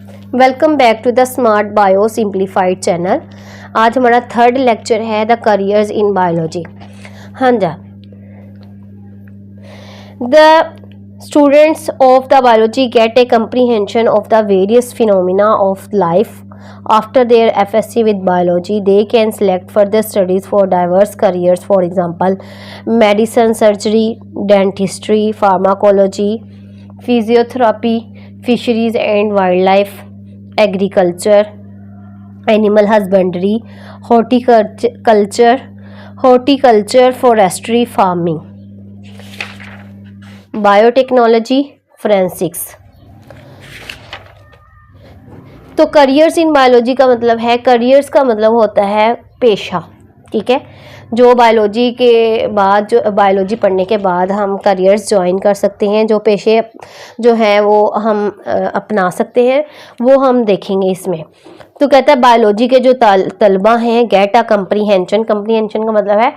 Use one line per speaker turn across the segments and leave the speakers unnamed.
Welcome back to the smart bio simplified channel. आज हमारा third lecture है the careers in biology. हाँ जी, the students of the biology get a comprehension of the various phenomena of life. After their FSc with biology, they can select further studies for diverse careers, for example, medicine, surgery, dentistry, pharmacology, physiotherapy, fisheries and wildlife, agriculture, animal husbandry, horticulture, forestry, farming, biotechnology, forensics. तो careers in biology का मतलब है, careers का मतलब होता है पेशा। ठीक है, जो बायोलॉजी के बाद, जो बायोलॉजी पढ़ने के बाद हम करियर्स ज्वाइन कर सकते हैं, जो पेशे जो हैं वो हम अपना सकते हैं, वो हम देखेंगे इसमें। तो कहता है बायोलॉजी के जो तलबा हैं गेट अ कम्प्रीहेंशन। कम्प्रीहेंशन का मतलब है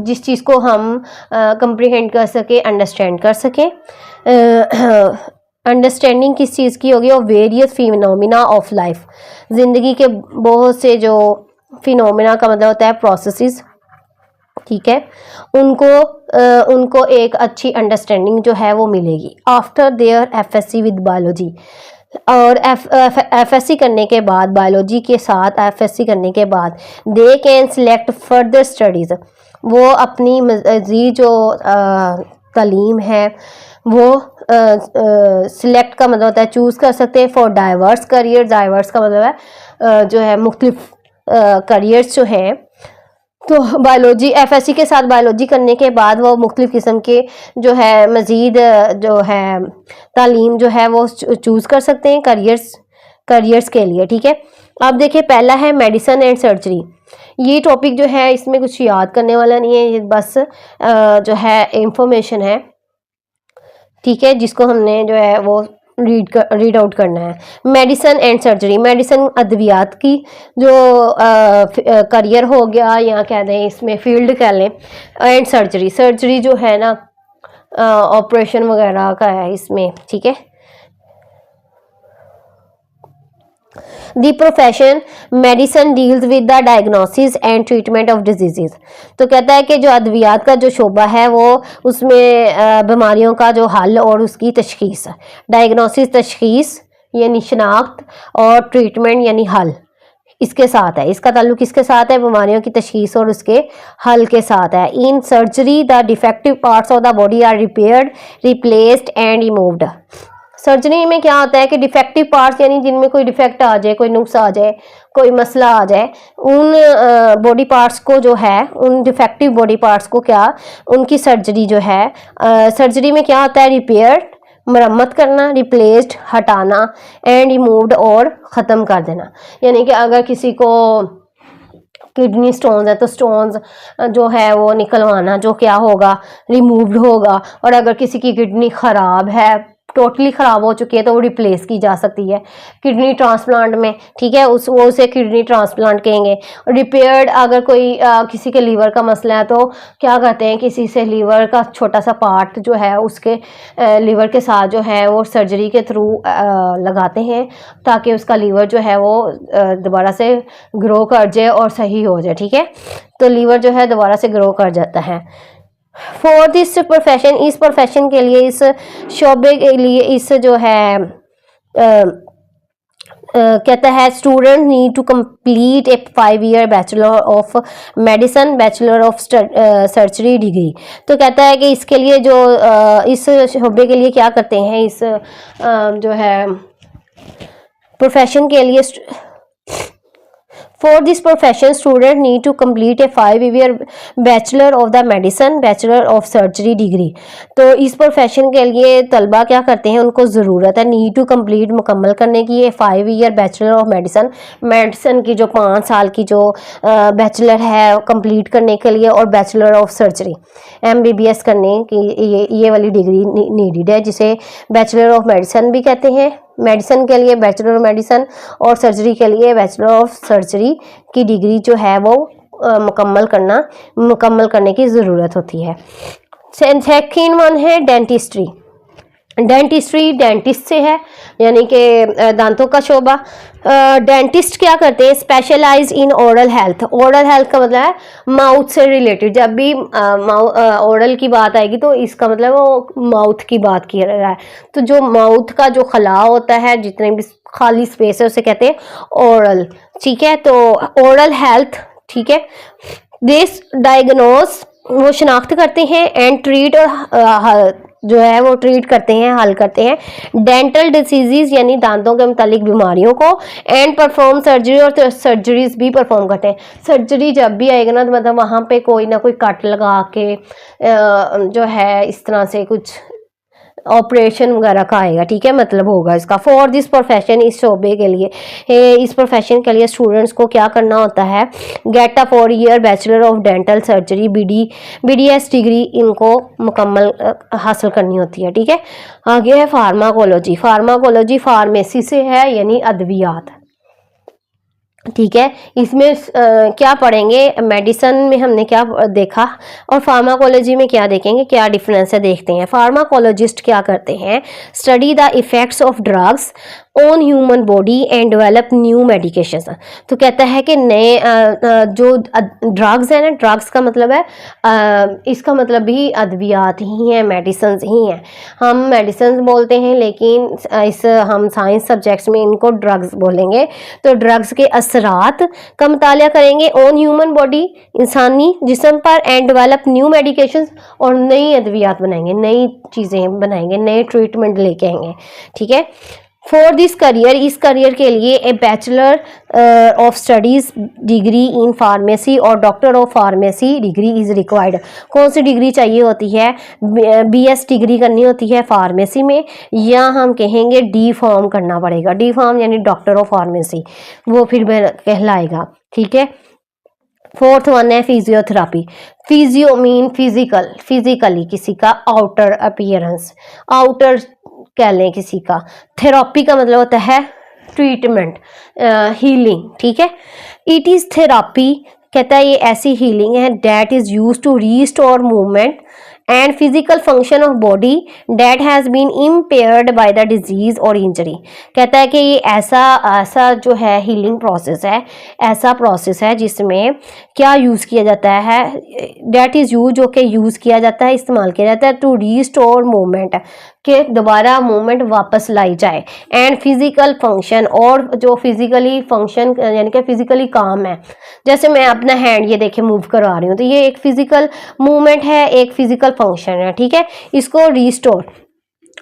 जिस चीज़ को हम कम्प्रीहेंड कर सके, अंडरस्टैंड कर सकें। अंडरस्टैंडिंग किस चीज़ की होगी? और वेरियस फिनोमिना ऑफ लाइफ, ज़िंदगी के बहुत से जो फिनोमिना का मतलब होता है प्रोसेसेस। ठीक है, उनको एक अच्छी अंडरस्टैंडिंग जो है वो मिलेगी after their FSc with biology. और एफएससी करने के बाद, बायोलॉजी के साथ एफएससी करने के बाद they can select further studies, वो अपनी मज़ीद जो तालीम है वो सिलेक्ट का मतलब होता है चूज़ कर सकते हैं फॉर डाइवर्स करियर। डाइवर्स का मतलब है जो है मुख्तलिफ करियर्स जो हैं। तो बायोलॉजी, एफएससी के साथ बायोलॉजी करने के बाद वो मुख्तलिफ किस्म के जो है मज़ीद जो है तालीम जो है वो चूज़ कर सकते हैं करियर्स के लिए। ठीक है, अब देखिए पहला है मेडिसिन एंड सर्जरी। ये टॉपिक जो है इसमें कुछ याद करने वाला नहीं है, ये बस जो है इंफॉर्मेशन है। ठीक है, जिसको हमने जो है वो रीड आउट करना है। मेडिसिन एंड सर्जरी, मेडिसिन अद्वियात की जो करियर हो गया, या कह दें इसमें फील्ड कह लें। एंड सर्जरी, सर्जरी जो है ना ऑपरेशन वगैरह का है इसमें। ठीक है, the profession medicine deals with the diagnosis and treatment of disease. तो कहता है कि जो अद्वियात का जो शोबा है वो उसमें बीमारियों का जो हल और उसकी तशखीस, डायग्नोसिस तशखीस यानी शनाख्त, और ट्रीटमेंट यानी हल इसके साथ है। इसका ताल्लुक किसके साथ है? बीमारियों की तशखीस और उसके हल के साथ है। In surgery the defective parts of the body are repaired, replaced and removed. Surgery में क्या होता है कि डिफेक्टिव पार्ट्स यानी जिनमें कोई डिफेक्ट आ जाए, कोई नुक्स आ जाए, कोई मसला आ जाए, उन बॉडी पार्ट्स को जो है, उन डिफेक्टिव बॉडी पार्ट्स को क्या, उनकी सर्जरी जो है, सर्जरी में क्या होता है? रिपेयर मरम्मत करना, रिप्लेस्ड हटाना, एंड रिमूव्ड और ख़त्म कर देना। यानी कि अगर किसी को किडनी स्टोन्स है तो स्टोन्स जो है वो निकलवाना, जो क्या होगा, रिमूव्ड होगा। और अगर किसी की किडनी ख़राब है, टोटली ख़राब हो चुकी है, तो वो रिप्लेस की जा सकती है किडनी ट्रांसप्लांट में। ठीक है, वो उसे किडनी ट्रांसप्लांट कहेंगे। रिपेयर्ड, अगर कोई किसी के लीवर का मसला है तो क्या कहते हैं, किसी से लीवर का छोटा सा पार्ट जो है उसके लीवर के साथ जो है वो सर्जरी के थ्रू लगाते हैं ताकि उसका लीवर जो है वो दोबारा से ग्रो कर जाए और सही हो जाए। ठीक है, तो लीवर जो है दोबारा से ग्रो कर जाता है। फॉर दिस प्रोफेशन, इस प्रोफेशन के लिए, इस शोबे के लिए, इस जो है कहता है student need to complete a 5 year bachelor of medicine, bachelor of surgery degree. तो कहता है कि इसके लिए जो इस शोबे के लिए क्या करते हैं, इस जो है प्रोफेशन के लिए, For this profession, student need to complete a 5-year bachelor of the medicine, bachelor of surgery degree. तो इस प्रोफेशन के लिए तलबा क्या करते हैं, उनको ज़रूरत है नीड टू कंप्लीट, मुकम्मल करने की, ये 5 year bachelor of medicine, medicine की जो 5 साल की जो बैचलर है कंप्लीट करने के लिए, और बैचलर ऑफ सर्जरी MBBS करने की ये वाली डिग्री नीडेड है, जिसे बैचलर ऑफ मेडिसिन भी कहते हैं। मेडिसिन के लिए बैचलर ऑफ मेडिसिन और सर्जरी के लिए बैचलर ऑफ सर्जरी की डिग्री जो है वो मुकम्मल करने की ज़रूरत होती है। सेकंड वन है डेंटिस्ट्री। डेंटिस्ट्री डेंटिस्ट से है, यानी कि दांतों का शोबा। डेंटिस्ट क्या करते हैं, specialize in oral health. Oral health का मतलब है माउथ से रिलेटेड। जब भी ओरल की बात आएगी तो इसका मतलब वो माउथ की बात की रहा है। तो जो माउथ का जो खला होता है, जितने भी खाली स्पेस है, उसे कहते हैं ओरल। ठीक है, तो ओरल हेल्थ, ठीक है। दिस डायग्नोस, वो शनाख्त करते हैं, एंड ट्रीट, और जो है वो ट्रीट करते हैं, हल करते हैं डेंटल डिसीजेज यानी दांतों के मुतालिक बीमारियों को, एंड परफॉर्म सर्जरी, और सर्जरीज भी परफॉर्म करते हैं। सर्जरी जब भी आएगा ना, तो मतलब वहाँ पे कोई ना कोई कट लगा के जो है इस तरह से कुछ ऑपरेशन वगैरह का आएगा, ठीक है, मतलब होगा इसका। फॉर दिस प्रोफेशन, इस शोबे के लिए, इस प्रोफेशन के लिए स्टूडेंट्स को क्या करना होता है, get a 4 year bachelor of dental surgery BDS degree इनको मुकम्मल हासिल करनी होती है, ठीक है। आगे है फार्माकोलॉजी। फार्माकोलॉजी फार्मेसी से है, यानी अद्वियात, ठीक है। इसमें क्या पढ़ेंगे, मेडिसिन में हमने क्या देखा और फार्माकोलॉजी में क्या देखेंगे, क्या डिफरेंस है देखते हैं। फार्माकोलॉजिस्ट क्या करते हैं, study the effects of drugs on human body and develop new medications. तो कहता है कि नए जो ड्रग्स है ना, ड्रग्स का मतलब है इसका मतलब भी अद्वियात ही हैं, मेडिसिन ही हैं। हम मेडिसिन बोलते हैं, लेकिन हम साइंस सब्जेक्ट्स में इनको ड्रग्स बोलेंगे। तो ड्रग्स के असरात का मुताला करेंगे ऑन ह्यूमन बॉडी, इंसानी जिस्म पर, एंड डेवलप न्यू मेडिकेशंस, और नई अद्वियात बनाएंगे, नई चीज़ें बनाएंगे, नए ट्रीटमेंट लेके आएंगे, ठीक है। फॉर दिस करियर, इस करियर के लिए a bachelor of studies degree in pharmacy और doctor of pharmacy degree is required. कौन सी डिग्री चाहिए होती है, BS डिग्री करनी होती है फार्मेसी में, या हम कहेंगे D.Pharm करना पड़ेगा। D.Pharm यानी डॉक्टर ऑफ फार्मेसी, वो फिर कहलाएगा, ठीक है। फोर्थ वन है physiotherapy. Physio mean physical, physically किसी का आउटर अपीयरेंस, आउटर कह लें किसी का। थेरापी का मतलब होता है ट्रीटमेंट, हीलिंग, ठीक है। इट इज थेरापी, कहता है ये ऐसी हीलिंग है that is use to restore movement and physical function of body that has been impaired by the disease और इंजरी। कहता है कि ये ऐसा जो है हीलिंग प्रोसेस है, ऐसा प्रोसेस है जिसमें क्या यूज़ किया जाता है, दैट इज़ यूज, जो कि यूज़ किया जाता है, इस्तेमाल किया जाता है टू रीस्टोर मूवमेंट, कि दोबारा मूवमेंट वापस लाई जाए, एंड फिजिकल फंक्शन, और जो फिजिकली फंक्शन यानी कि फिजिकली काम है। जैसे मैं अपना हैंड ये देखे मूव करवा रही हूँ, तो ये एक फिजिकल मूवमेंट है, एक फिजिकल फंक्शन है, ठीक है। इसको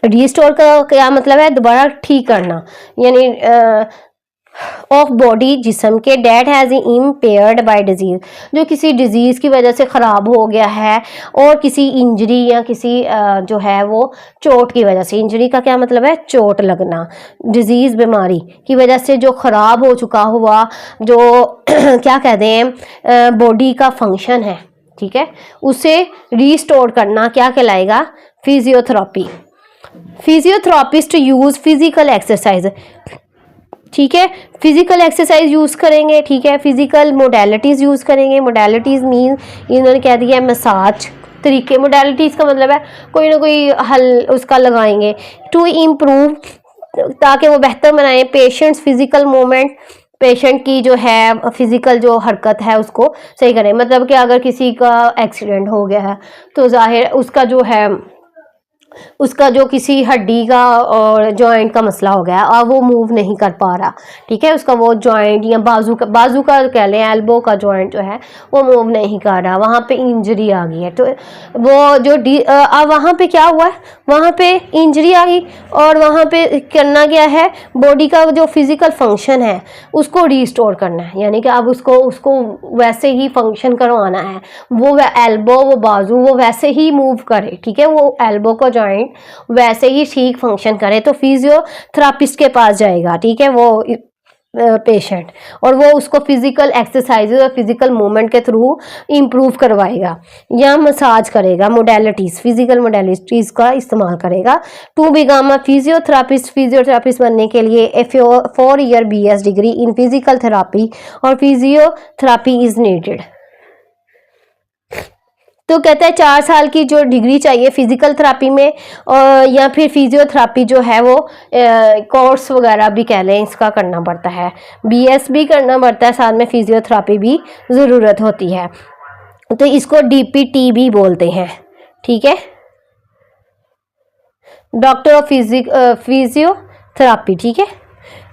रीस्टोर का क्या मतलब है, दोबारा ठीक करना, यानी ऑफ बॉडी, जिस्म के, that has impaired by disease, जो किसी डिजीज़ की वजह से ख़राब हो गया है, और किसी इंजरी या किसी जो है वो चोट की वजह से। इंजरी का क्या मतलब है, चोट लगना। डिजीज़ बीमारी की वजह से जो ख़राब हो चुका हुआ जो क्या कहते हैं बॉडी का फंक्शन है, ठीक है, उसे रीस्टोर करना क्या कहलाएगा, physiotherapy. Physiotherapist use physical exercise, ठीक है, फिजिकल एक्सरसाइज यूज़ करेंगे, ठीक है। फिजिकल मोडेलिटीज़ यूज़ करेंगे। मोडेलिटीज़ मीन इन्होंने कह दिया है मसाज तरीके। मोडेलिटीज़ का मतलब है कोई ना कोई हल उसका लगाएंगे टू इम्प्रूव, ताकि वो बेहतर बनाएं पेशेंट्स फिजिकल मूवमेंट, पेशेंट की जो है फिजिकल जो हरकत है उसको सही करें। मतलब कि अगर किसी का एक्सीडेंट हो गया है तो जाहिर उसका जो किसी हड्डी का और जॉइंट का मसला हो गया और वो मूव नहीं कर पा रहा, ठीक है, उसका वो जॉइंट या बाजू का कह लें, एल्बो का जॉइंट जो है वो मूव नहीं कर रहा, वहाँ पे इंजरी आ गई है। तो वो जो वहाँ पे क्या हुआ है, वहाँ पे इंजरी आ गई, और वहाँ पे करना क्या है, बॉडी का जो फिजिकल फंक्शन है उसको रीस्टोर करना है, यानी कि अब उसको वैसे ही फंक्शन करवाना है, वो एल्बो, वो बाजू वो वैसे ही मूव करे, ठीक है, वो एल्बो का जॉइंट वैसे ही ठीक फंक्शन करे। तो फिजियोथेरापिस्ट के पास जाएगा, ठीक है, वो पेशेंट, और वो उसको फिजिकल एक्सरसाइजेज और फिजिकल मूवमेंट के थ्रू इम्प्रूव करवाएगा या मसाज करेगा। मोडेलिटीज, फिजिकल मोडेलिटीज का इस्तेमाल करेगा। टू बिकम अ फिजियोथेरापिस्ट बनने के लिए 4 year BS degree in physical therapy और फिजियोथेरापी इज नीडेड। तो कहता है 4 साल की जो डिग्री चाहिए फिजिकल थेरापी में, और या फिर फिजियोथेरापी जो है वो कोर्स वगैरह भी कह लें इसका करना पड़ता है, BS भी करना पड़ता है, साथ में फिजियोथेरापी भी ज़रूरत होती है। तो इसको DPT भी बोलते हैं, ठीक है, डॉक्टर ऑफ फिजियोथेरापी, ठीक है।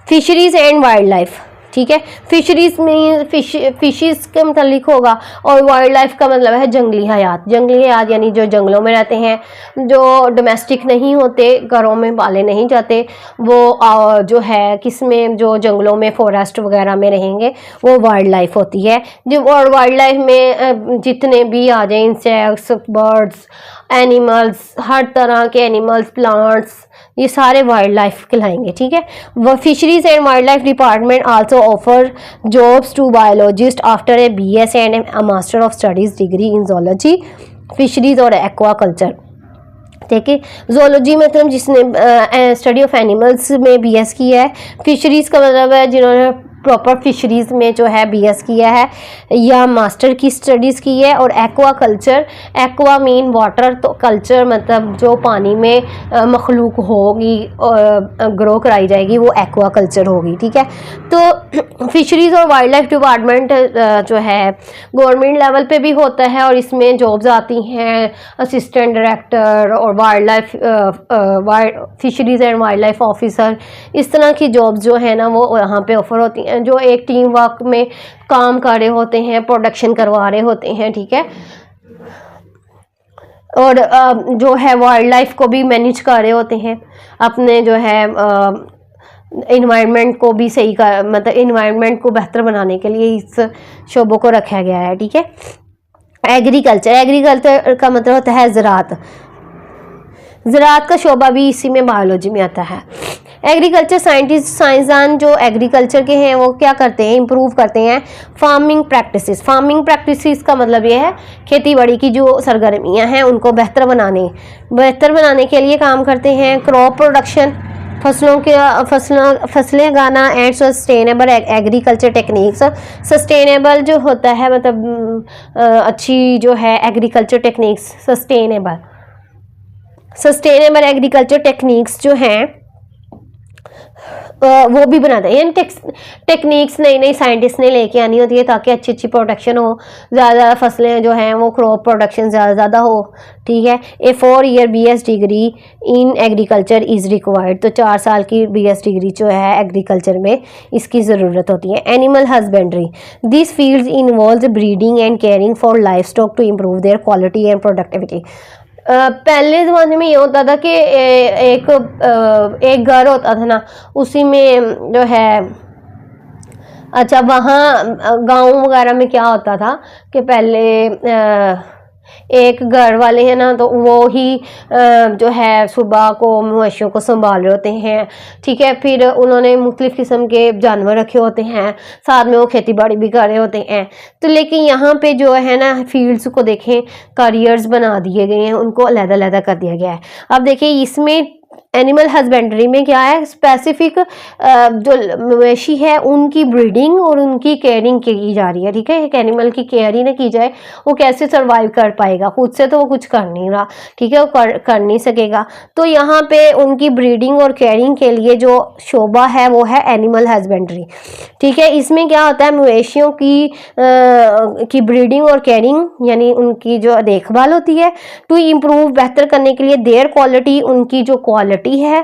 फिशरीज एंड वाइल्ड लाइफ, ठीक है, फिशरीज में फिशेस का मतलब होगा, और वाइल्ड लाइफ का मतलब है जंगली हयात। जंगली हयात यानी जो जंगलों में रहते हैं, जो डोमेस्टिक नहीं होते, घरों में पाले नहीं जाते, वो जो है किसमें, जो जंगलों में फॉरेस्ट वगैरह में रहेंगे वो वाइल्ड लाइफ होती है। जो और वाइल्ड लाइफ में जितने भी आ जाए इंसेक्ट्स, बर्ड्स, एनिमल्स, हर तरह के एनिमल्स, प्लांट्स, ये सारे वाइल्ड लाइफ कहलाएंगे, ठीक है। वो fisheries and wild life department also offer jobs to biologist after a BS and a master of studies degree in zoology, fisheries और एक्वाकल्चर। देखिए जोलॉजी मतलब जिसने स्टडी ऑफ एनिमल्स में BS किया है, फिशरीज का मतलब है जिन्होंने प्रॉपर फिशरीज़ में जो है BS किया है या मास्टर की स्टडीज़ की है, और aqua culture, aqua mean water, तो कल्चर मतलब जो पानी में मखलूक होगी ग्रो कराई जाएगी वो एक्वा कल्चर होगी, ठीक है। तो फिशरीज़ और वाइल्ड लाइफ डिपार्टमेंट जो है गवर्नमेंट लेवल पे भी होता है, और इसमें जॉब्स आती हैं असिस्टेंट डायरेक्टर और wild life fisheries and wild life officer, इस तरह की जॉब्स जो है ना वो यहाँ पे ऑफर होती हैं, जो एक टीम वर्क में काम कर रहे होते हैं, प्रोडक्शन करवा रहे होते हैं, ठीक है। और जो है वाइल्ड लाइफ को भी मैनेज कर रहे होते हैं, अपने जो है इन्वायरमेंट को भी सही कर, मतलब इन्वायरमेंट को बेहतर बनाने के लिए इस शोबों को रखा गया है, ठीक है। एग्रीकल्चर, एग्रीकल्चर का मतलब होता है ज़राअत, ज़राअत का शोबा भी इसी में बायोलॉजी में आता है। एग्रीकल्चर साइंटिस्ट, साइंसदान जो एग्रीकल्चर के हैं वो क्या करते हैं, इम्प्रूव करते हैं फार्मिंग प्रैक्टिसेस। फार्मिंग प्रैक्टिसेस का मतलब ये है खेती बाड़ी की जो सरगर्मियां हैं उनको बेहतर बनाने के लिए काम करते हैं। क्रॉप प्रोडक्शन, फसलें उगाना, and sustainable agriculture techniques. Sustainable जो होता है मतलब अच्छी जो है agriculture techniques, sustainable agriculture techniques जो हैं वो भी बनाता है, यानी टेक्निक्स नई नई साइंटिस्ट ने लेके आनी होती है ताकि अच्छी अच्छी प्रोडक्शन हो, ज़्यादा फसलें जो हैं वो क्रॉप प्रोडक्शन ज़्यादा हो, ठीक है। ए 4 year BS degree in agriculture is required, तो 4 साल की BS डिग्री जो है एग्रीकल्चर में इसकी ज़रूरत होती है। Animal husbandry, this field involves breeding and caring for life stock to improve their quality and productivity. पहले ज़माने में ये होता था कि एक घर होता था ना, उसी में जो है, अच्छा वहाँ गांव वगैरह में क्या होता था कि पहले एक घर वाले हैं ना तो वो ही जो है सुबह को मवेशियों को संभाल रहे होते हैं, ठीक है। फिर उन्होंने मुख्तलिफ़ किस्म के जानवर रखे होते हैं, साथ में वो खेती बाड़ी भी कर रहे होते हैं। तो लेकिन यहाँ पे जो है ना फील्ड्स को देखें, करियर्स बना दिए गए हैं, उनको अलग-अलग कर दिया गया है। अब देखिए इसमें एनिमल हस्बेंड्री में क्या है, स्पेसिफिक जो मवेशी है उनकी ब्रीडिंग और उनकी केयरिंग की जा रही है, ठीक है। एक एनिमल की केयर ही ना की जाए वो कैसे सर्वाइव कर पाएगा, खुद से तो वो कुछ कर नहीं रहा, ठीक है, वो कर नहीं सकेगा। तो यहाँ पे उनकी ब्रीडिंग और केयरिंग के लिए जो शोबा है वो है एनिमल हस्बेंड्री, ठीक है। इसमें क्या होता है, मवेशियों की ब्रीडिंग और केयरिंग यानी उनकी जो देखभाल होती है, टू इम्प्रूव बेहतर करने के लिए देयर क्वालिटी, उनकी जो क्वालिटी है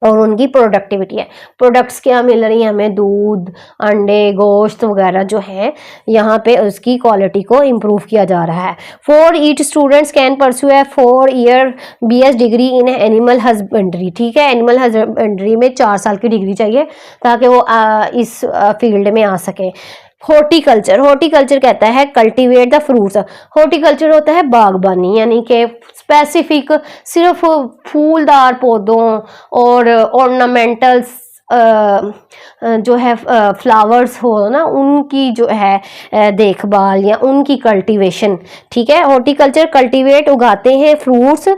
और उनकी प्रोडक्टिविटी है। प्रोडक्ट्स क्या मिल रही है हमें, दूध, अंडे, गोश्त वगैरह जो है, यहाँ पे उसकी क्वालिटी को इम्प्रूव किया जा रहा है। For each students can pursue A 4 year BS degree in animal husbandry, ठीक है। एनिमल हस्बेंड्री में 4 साल की डिग्री चाहिए ताकि वो इस फील्ड में आ सके। हॉर्टिकल्चर, हॉर्टिकल्चर कहता है कल्टीवेट द फ्रूट्स। हॉर्टिकल्चर होता है बागबानी, यानी कि स्पेसिफिक सिर्फ फूलदार पौधों और ऑर्नामेंटल्स जो है फ्लावर्स हो ना उनकी जो है देखभाल या उनकी कल्टीवेशन, ठीक है। हॉर्टिकल्चर कल्टीवेट उगाते हैं फ्रूट्स,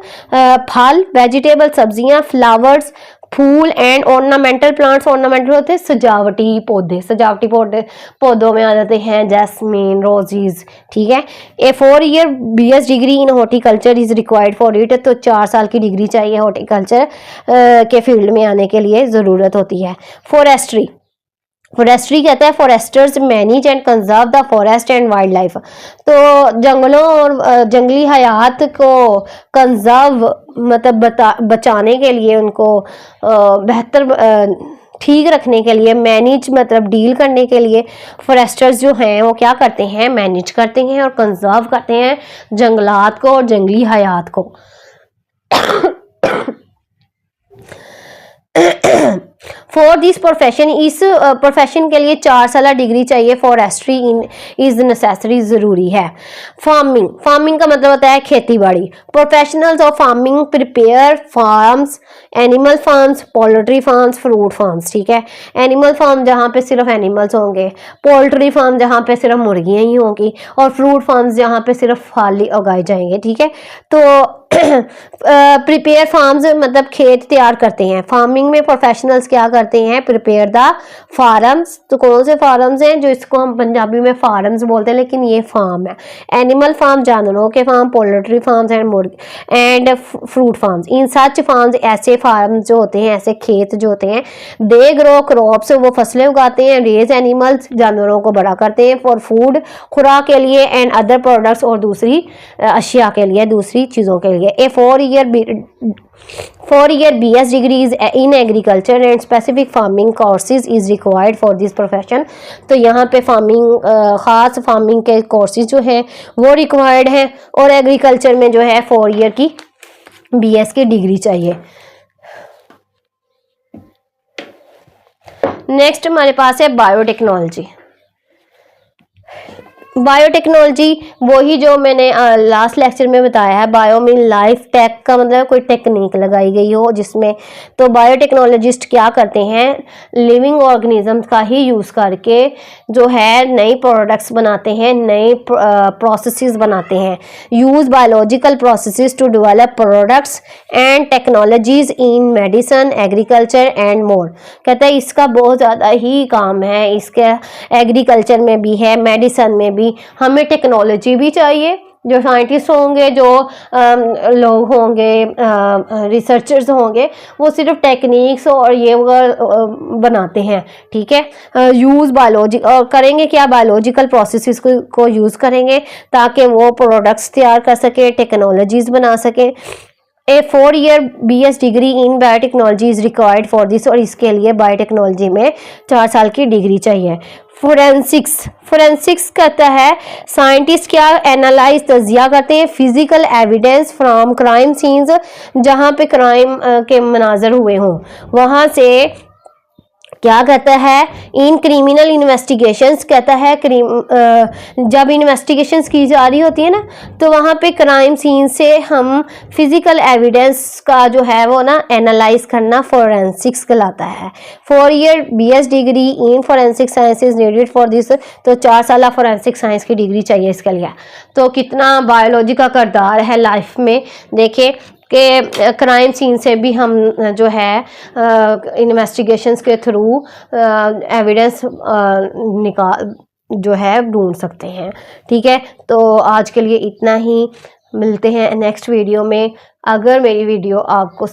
फल, वेजिटेबल, सब्जियां, फ्लावर्स, फूल एंड ऑर्नामेंटल प्लांट्स, ऑर्नामेंटल होते हैं सजावटी पौधे, सजावटी पौधों में आ जाते हैं जैस्मीन, रोजेज, ठीक है। ए 4 year BS degree in horticulture is required for it, तो 4 साल की डिग्री चाहिए हॉर्टिकल्चर के फील्ड में आने के लिए ज़रूरत होती है। फॉरेस्ट्री, फॉरेस्ट्री कहता है Forester's manage and conserve the forest and wild life, तो जंगलों और जंगली हयात को कंजर्व मतलब बचाने के लिए, उनको बेहतर ठीक रखने के लिए, मैनेज मतलब डील करने के लिए फॉरेस्टर्स जो हैं वो क्या करते हैं, मैनेज करते हैं और कंजर्व करते हैं जंगलात को और जंगली हयात को। फॉर दिस प्रोफेशन, इस प्रोफेशन के लिए 4 साल डिग्री चाहिए। फॉरेस्ट्री इन इज नेसेसरी, ज़रूरी है। फार्मिंग, फार्मिंग का मतलब होता है खेती बाड़ी। Professionals of farming prepare farms, animal farms, poultry farms, fruit farms, ठीक है। एनिमल फार्म जहाँ पे सिर्फ एनिमल्स होंगे, पोल्ट्री फार्म जहाँ पे सिर्फ मुर्गियाँ ही होंगी, और फ्रूट फार्म्स जहाँ पे सिर्फ फल ही उगाए जाएंगे, ठीक है। तो प्रिपेयर फार्म्स मतलब खेत तैयार करते हैं। फार्मिंग में प्रोफेशनल्स क्या करते हैं, प्रिपेयर द फार्म्स, तो कौन से फार्म्स हैं, जो इसको हम पंजाबी में फार्म्स बोलते हैं लेकिन ये फार्म है। एनिमल फार्म जानवरों के farm, poultry farms and fruit farms. In such farms, ऐसे फार्म जो होते हैं, ऐसे खेत जो होते हैं, दे ग्रो क्रॉप्स, वो फसलें उगाते हैं, रेज एनिमल्स, जानवरों को बड़ा करते हैं, फॉर फूड, खुराक के लिए, एंड अदर प्रोडक्ट्स, और दूसरी अशिया के लिए, दूसरी चीज़ों के लिए। ए 4 year BS degree in agriculture and specific farming courses is required for this profession, तो यहाँ पे फार्मिंग ख़ास फार्मिंग के कोर्सेज जो हैं वो रिक्वायर्ड हैं, और एग्रीकल्चर में जो है 4 ईयर की BS की डिग्री चाहिए। नेक्स्ट हमारे पास है बायोटेक्नोलॉजी। बायोटेक्नोलॉजी वही जो मैंने लास्ट लेक्चर में बताया है, बायो मीन लाइफ, टेक का मतलब कोई टेक्निक लगाई गई हो जिसमें, तो बायोटेक्नोलॉजिस्ट क्या करते हैं, लिविंग ऑर्गेनिजम्स का ही यूज़ करके जो है नई प्रोडक्ट्स बनाते हैं, नए प्रोसेसेस बनाते हैं। Use biological processes to develop products and technologies in medicine, agriculture and more, कहता है इसका बहुत ज़्यादा ही काम है, इसके एग्रीकल्चर में भी है, मेडिसिन में भी। हमें टेक्नोलॉजी भी चाहिए, जो साइंटिस्ट होंगे, जो लोग होंगे, रिसर्चर्स होंगे, वो सिर्फ टेक्निक्स और ये बनाते हैं, ठीक है। यूज़ बायोलॉजी करेंगे, क्या बायोलॉजिकल प्रोसेसेस को यूज़ करेंगे ताकि वो प्रोडक्ट्स तैयार कर सके, टेक्नोलॉजीज बना सके। ए 4 year BS degree in biotechnology is required for this, और इसके लिए बायोटेक्नोलॉजी में 4 साल की डिग्री चाहिए। फोरेंसिक्स, फोरेंसिक्स कहता है साइंटिस्ट क्या एनालाइज, तजिया करते हैं physical evidence from crime scenes, जहाँ पे क्राइम के मनाजर हुए हों वहाँ से क्या कहता है, इन क्रिमिनल इन्वेस्टिगेशंस, कहता है जब इन्वेस्टिगेशंस की जा रही होती है ना, तो वहाँ पे क्राइम सीन से हम फिजिकल एविडेंस का जो है वो ना एनालाइज करना फोरेंसिक्स कहलाता है। 4 year BS degree in forensic science is needed for this, तो 4 साल फोरेंसिक साइंस की डिग्री चाहिए इसके लिए। तो कितना बायोलॉजी का किरदार है लाइफ में, देखिए कि क्राइम सीन से भी हम जो है इन्वेस्टिगेशंस के थ्रू एविडेंस निकाल जो है ढूंढ सकते हैं, ठीक है। तो आज के लिए इतना ही, मिलते हैं नेक्स्ट वीडियो में। अगर मेरी वीडियो आपको